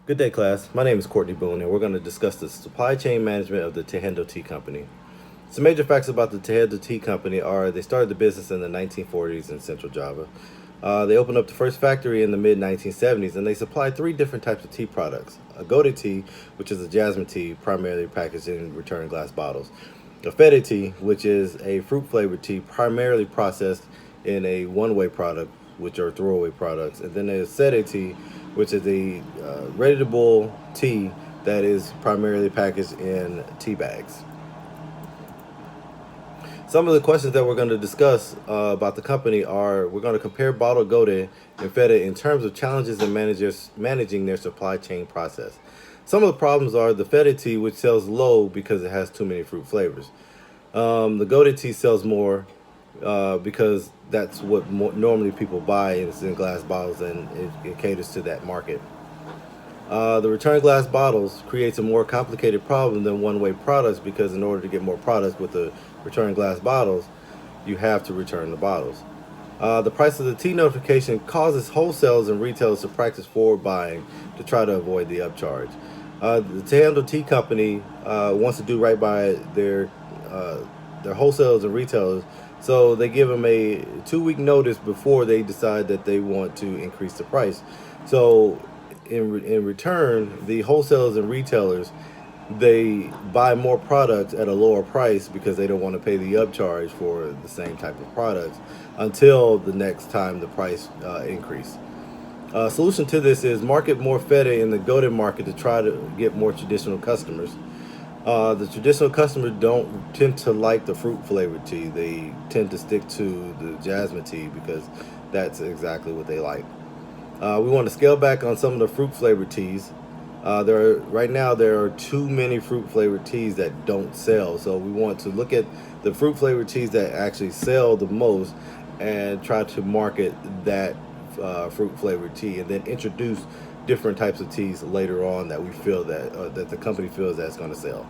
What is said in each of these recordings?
Good day, class. My name is Courtney Boone, and we're going to discuss the supply chain management of the Tehindo Tea Company. Some major facts about the Tehindo Tea Company are they started the business in the 1940s in Central Java. They opened up the first factory in the mid 1970s, and they supplied three different types of tea products: a Gouda tea, which is a jasmine tea primarily packaged in return glass bottles; a Feta tea, which is a fruit flavored tea primarily processed in a one-way product, which are throwaway products; and then there's Sete tea, which is a ready to boil tea that is primarily packaged in tea bags. Some of the questions that we're going to discuss about the company are we're going to compare bottled Gouda and Feta in terms of challenges in managing their supply chain process. Some of the problems are the Feta tea, which sells low because it has too many fruit flavors. The Gouda tea sells more because that's what normally people buy, and it's in glass bottles, and it caters to that market. The return glass bottles creates a more complicated problem than one-way products because in order to get more products with the return glass bottles, you have to return the bottles. The price of the tea notification causes wholesalers and retailers to practice forward buying to try to avoid the upcharge. The Tehindo Tea Company wants to do right by their wholesalers and retailers, so they give them a 2 week notice before they decide that they want to increase the price. So in return, the wholesalers and retailers they buy more products at a lower price because they don't want to pay the upcharge for the same type of products until the next time the price increase. Solution to this is market more Feta in the Gouda market to try to get more traditional customers. The traditional customers don't tend to like the fruit flavored tea. They tend to stick to the jasmine tea because that's exactly what they like. We want to scale back on some of the fruit flavored teas. Right now there are too many fruit flavored teas that don't sell. So we want to look at the fruit flavored teas that actually sell the most and try to market that fruit flavored tea, and then introduce different types of teas later on that we feel that the company feels that's going to sell.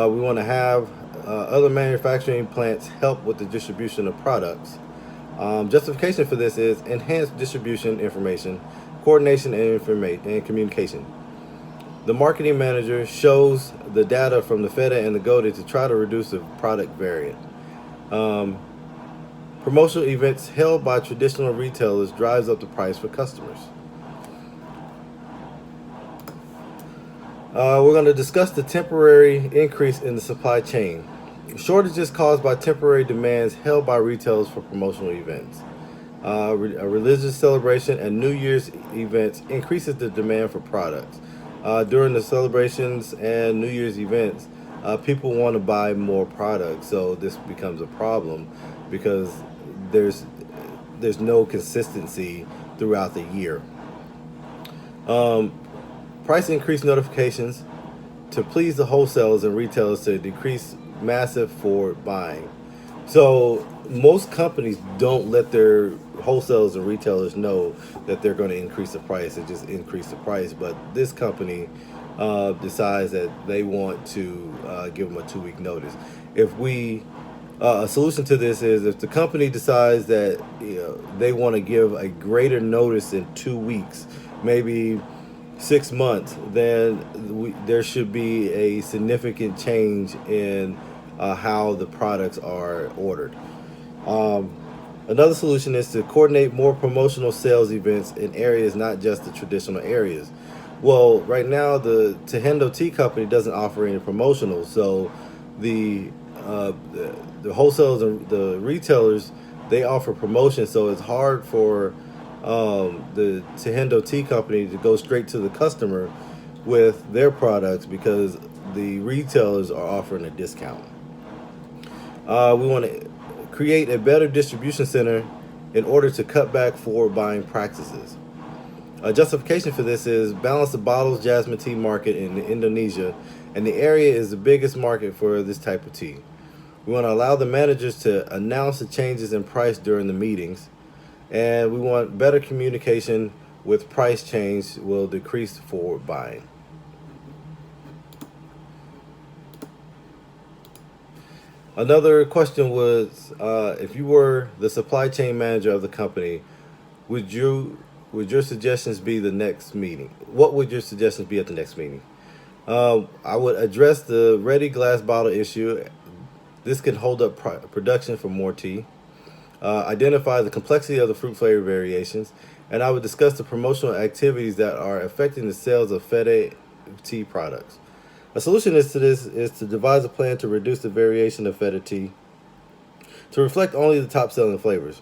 We want to have other manufacturing plants help with the distribution of products. Justification for this is enhanced distribution information, coordination, and communication. The marketing manager shows the data from the Feta and the Gouda to try to reduce the product variant. Um, Promotional events held by traditional retailers drives up the price for customers. We're going to discuss the temporary increase in the supply chain. Shortages caused by temporary demands held by retailers for promotional events. A religious celebration and New Year's events increases the demand for products. During the celebrations and New Year's events, people want to buy more products, so this becomes a problem because there's there's no consistency throughout the year. Um, Price increase notifications to please the wholesalers and retailers to decrease massive forward buying. So most companies don't let their wholesalers and retailers know that they're going to increase the price and just increase the price. But this company decides that they want to give them a 2 week notice. If we A solution to this is if the company decides that they want to give a greater notice in 2 weeks, maybe 6 months, then there should be a significant change in how the products are ordered. Um, Another solution is to coordinate more promotional sales events in areas, not just the traditional areas. Well, right now the Tehindo Tea Company doesn't offer any promotionals, so the the wholesalers and the retailers they offer promotions, so it's hard for the Tehindo Tea Company to go straight to the customer with their products because the retailers are offering a discount. We want to create a better distribution center in order to cut back forward buying practices. A justification for this is balance the bottles jasmine tea market in Indonesia, and the area is the biggest market for this type of tea. We want to allow the managers to announce the changes in price during the meetings, and we want better communication with price change will decrease forward buying. Another question was if you were the supply chain manager of the company, would you would your suggestions be the next meeting? What would your suggestions be at the next meeting? I would address the ready glass bottle issue. This can hold up production for more tea. Identify the complexity of the fruit flavor variations, and I would discuss the promotional activities that are affecting the sales of Fede tea products. A solution to this is to devise a plan to reduce the variation of Fede tea to reflect only the top selling flavors.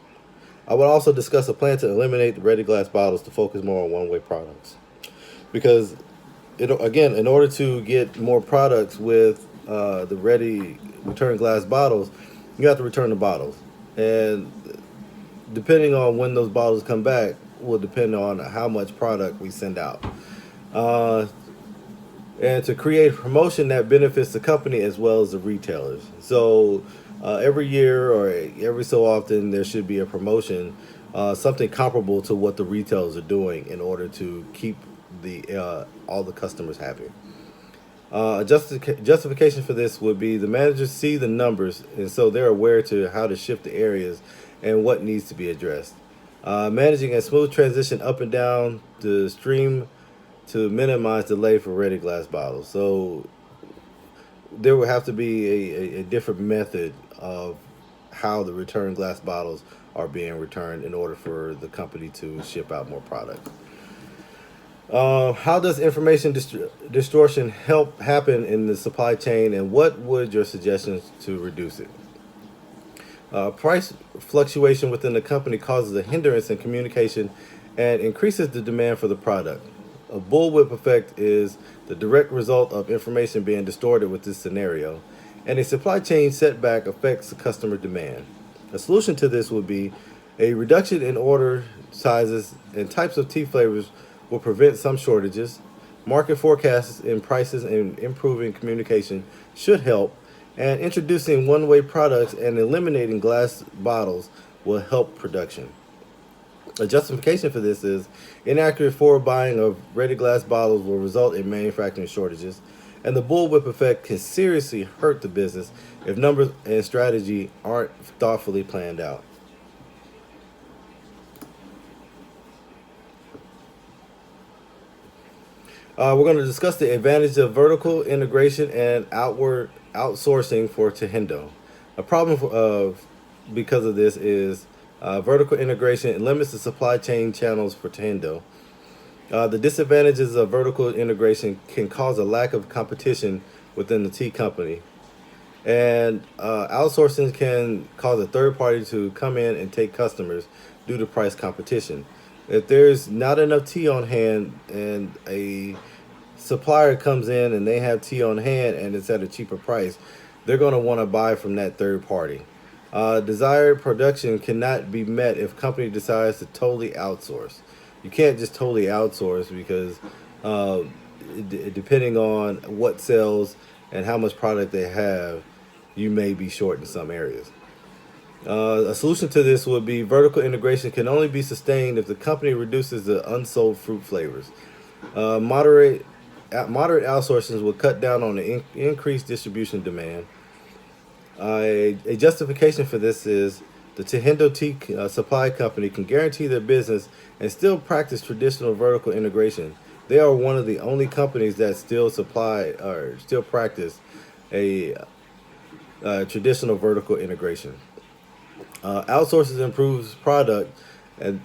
I would also discuss a plan to eliminate the ready glass bottles to focus more on one-way products. Because, again, in order to get more products with the ready return glass bottles, you have to return the bottles. And depending on when those bottles come back will depend on how much product we send out. And to create a promotion that benefits the company as well as the retailers. So every year or every so often there should be a promotion, something comparable to what the retailers are doing in order to keep all the customers happy. Justification for this would be the managers see the numbers, and so they're aware to how to shift the areas and what needs to be addressed. Managing a smooth transition up and down the stream to minimize delay for ready glass bottles. So there would have to be a different method of how the return glass bottles are being returned in order for the company to ship out more product. How does information distortion help happen in the supply chain, and what would your suggestions to reduce it? Price fluctuation within the company causes a hindrance in communication and increases the demand for the product. A bullwhip effect is the direct result of information being distorted with this scenario, and a supply chain setback affects the customer demand. A solution to this would be a reduction in order sizes and types of tea flavors will prevent some shortages. Market forecasts in prices and improving communication should help, and introducing one-way products and eliminating glass bottles will help production. A justification for this is inaccurate forward buying of ready glass bottles will result in manufacturing shortages, and the bullwhip effect can seriously hurt the business if numbers and strategy aren't thoughtfully planned out. We're going to discuss the advantage of vertical integration and outward outsourcing for Tehindo. A problem because of this is vertical integration limits the supply chain channels for Tehindo. The disadvantages of vertical integration can cause a lack of competition within the tea company. And outsourcing can cause a third party to come in and take customers due to price competition. If there's not enough tea on hand and a supplier comes in and they have tea on hand and it's at a cheaper price, they're going to want to buy from that third party. Desired production cannot be met if company decides to totally outsource. You can't just totally outsource because depending on what sells and how much product they have, you may be short in some areas. A solution to this would be vertical integration can only be sustained if the company reduces the unsold fruit flavors. Moderate outsourcing will cut down on the increased distribution demand. A justification for this is the Tehindo Tea Supply Company can guarantee their business and still practice traditional vertical integration. They are one of the only companies that still practice a traditional vertical integration. Outsources improves product, and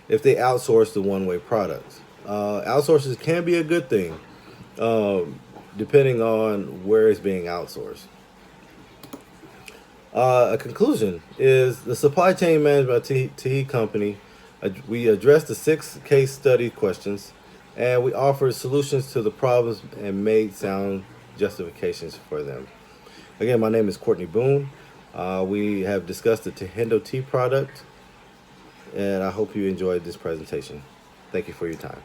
if they outsource the one-way products, outsources can be a good thing, depending on where it's being outsourced. A conclusion is the supply chain management Tea Company. We addressed the 6 case study questions, and we offered solutions to the problems and made sound justifications for them. Again, my name is Courtney Boone. We have discussed the Tehindo Tea product, and I hope you enjoyed this presentation. Thank you for your time.